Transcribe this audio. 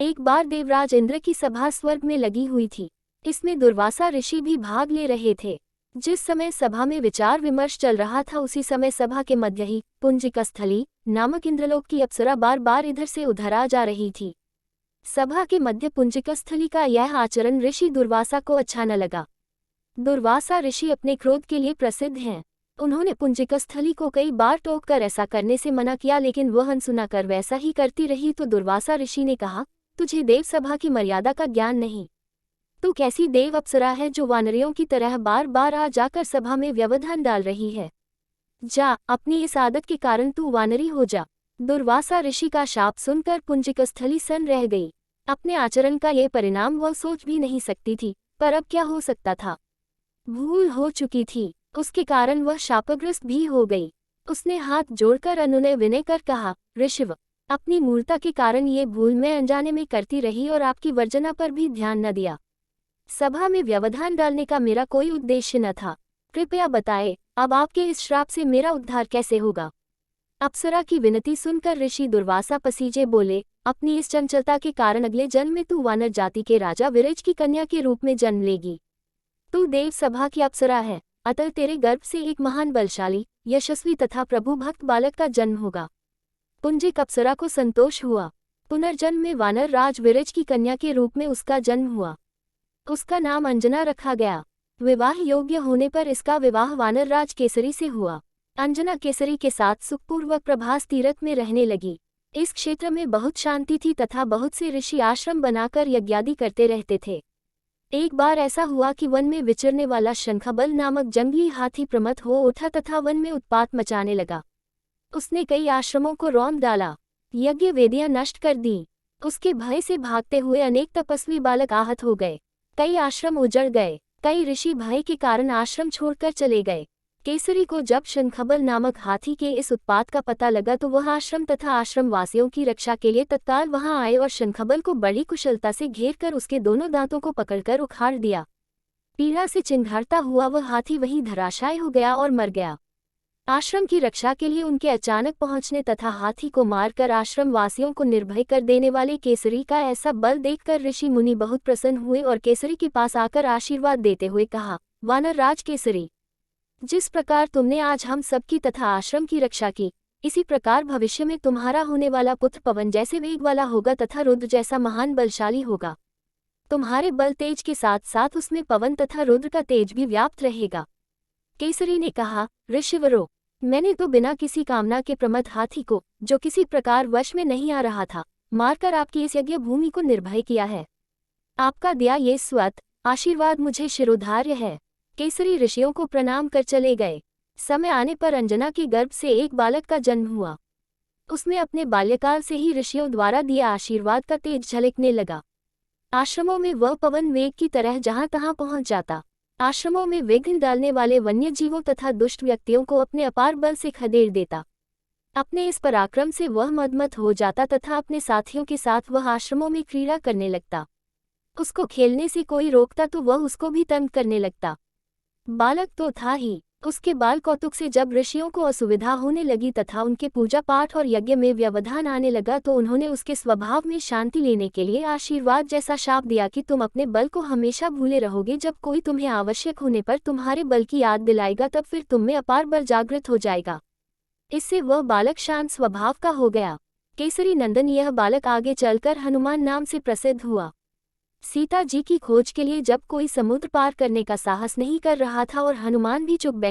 एक बार देवराज इंद्र की सभा स्वर्ग में लगी हुई थी। इसमें दुर्वासा ऋषि भी भाग ले रहे थे। जिस समय सभा में विचार विमर्श चल रहा था उसी समय सभा के मध्य ही पुंजिकस्थली नामक इंद्रलोक की अप्सरा बार बार इधर से उधर आ जा रही थी। सभा के मध्य पुंजिकस्थली का यह आचरण ऋषि दुर्वासा को अच्छा न लगा। दुर्वासा ऋषि अपने क्रोध के लिए प्रसिद्ध हैं। उन्होंने पुंजिकस्थली को कई बार टोककर ऐसा करने से मना किया, लेकिन वह अनसुना कर वैसा ही करती रही। तो दुर्वासा ऋषि ने कहा, तुझे देव सभा की मर्यादा का ज्ञान नहीं। तू कैसी देव अप्सरा है जो वानरियों की तरह बार बार आ जाकर सभा में व्यवधान डाल रही है। जा, अपनी इस आदत के कारण तू वानरी हो जा। दुर्वासा ऋषि का शाप सुनकर पुंजिकस्थली सन्न रह गई। अपने आचरण का ये परिणाम वह सोच भी नहीं सकती थी, पर अब क्या हो सकता था। भूल हो चुकी थी, उसके कारण वह शापग्रस्त भी हो गई। उसने हाथ जोड़कर अनुनय विनय कर कहा, ऋषिव, अपनी मूर्ता के कारण ये भूल मैं अनजाने में करती रही और आपकी वर्जना पर भी ध्यान न दिया। सभा में व्यवधान डालने का मेरा कोई उद्देश्य न था। कृपया बताएं, अब आपके इस श्राप से मेरा उद्धार कैसे होगा। अप्सरा की विनती सुनकर ऋषि दुर्वासा पसीजे बोले, अपनी इस चंचलता के कारण अगले जन्म में तू वानर जाति के राजा विरज की कन्या के रूप में जन्म लेगी। तू देव सभा की अप्सरा है, अतः तेरे गर्भ से एक महान बलशाली, यशस्वी तथा प्रभु भक्त बालक का जन्म होगा। पुंजिक अप्सरा को संतोष हुआ। पुनर्जन्म में वानर राज विरज की कन्या के रूप में उसका जन्म हुआ। उसका नाम अंजना रखा गया। विवाह योग्य होने पर इसका विवाह वानर राज केसरी से हुआ। अंजना केसरी के साथ सुखपूर्वक प्रभास तीर्थ में रहने लगी। इस क्षेत्र में बहुत शांति थी तथा बहुत से ऋषि आश्रम बनाकर यज्ञादि करते रहते थे। एक बार ऐसा हुआ कि वन में विचरने वाला शंखबल नामक जंगली हाथी प्रमत्त हो उठा तथा वन में उत्पात मचाने लगा। उसने कई आश्रमों को रौंद डाला, यज्ञ वेदियां नष्ट कर दी। उसके भय से भागते हुए अनेक तपस्वी बालक आहत हो गए। कई आश्रम उजड़ गए। कई ऋषि भय के कारण आश्रम छोड़कर चले गए। केसरी को जब शंखबल नामक हाथी के इस उत्पात का पता लगा तो वह आश्रम तथा आश्रम वासियों की रक्षा के लिए तत्काल वहां आए और शंखबल को बड़ी कुशलता से घेरकर उसके दोनों दांतों को पकड़कर उखाड़ दिया। पीड़ा से चिंघाड़ता हुआ वह हाथी वहीं धराशायी हो गया और मर गया। आश्रम की रक्षा के लिए उनके अचानक पहुंचने तथा हाथी को मारकर आश्रम वासियों को निर्भय कर देने वाले केसरी का ऐसा बल देखकर ऋषि मुनि बहुत प्रसन्न हुए और केसरी के पास आकर आशीर्वाद देते हुए कहा, वानर राज केसरी, जिस प्रकार तुमने आज हम सबकी तथा आश्रम की रक्षा की, इसी प्रकार भविष्य में तुम्हारा होने वाला पुत्र पवन जैसे वेग वाला होगा तथा रुद्र जैसा महान बलशाली होगा। तुम्हारे बल तेज के साथ साथ उसमें पवन तथा रुद्र का तेज भी व्याप्त रहेगा। केसरी ने कहा, ऋषिवरो, मैंने तो बिना किसी कामना के प्रमत्त हाथी को, जो किसी प्रकार वश में नहीं आ रहा था, मारकर आपकी इस यज्ञ भूमि को निर्भय किया है। आपका दिया ये स्वत आशीर्वाद मुझे शिरोधार्य है। केसरी ऋषियों को प्रणाम कर चले गए। समय आने पर अंजना के गर्भ से एक बालक का जन्म हुआ। उसमें अपने बाल्यकाल से ही ऋषियों द्वारा दिया आशीर्वाद का तेज झलकने लगा। आश्रमों में वह पवन वेग की तरह जहां तहां पहुंच जाता। आश्रमों में विघ्न डालने वाले वन्य जीवों तथा दुष्ट व्यक्तियों को अपने अपार बल से खदेड़ देता। अपने इस पराक्रम से वह मदमत हो जाता तथा अपने साथियों के साथ वह आश्रमों में क्रीड़ा करने लगता। उसको खेलने से कोई रोकता तो वह उसको भी तंग करने लगता। बालक तो था ही, उसके बाल कौतुक से जब ऋषियों को असुविधा होने लगी तथा उनके पूजा पाठ और यज्ञ में व्यवधान आने लगा तो उन्होंने उसके स्वभाव में शांति लेने के लिए आशीर्वाद जैसा शाप दिया कि तुम अपने बल को हमेशा भूले रहोगे। जब कोई तुम्हें आवश्यक होने पर तुम्हारे बल की याद दिलाएगा तब फिर तुम में अपार बल जागृत हो जाएगा। इससे वह बालक शांत स्वभाव का हो गया। केसरी नंदन यह बालक आगे चलकर हनुमान नाम से प्रसिद्ध हुआ। सीता जी की खोज के लिए जब कोई समुद्र पार करने का साहस नहीं कर रहा था और हनुमान भी चुप बैठ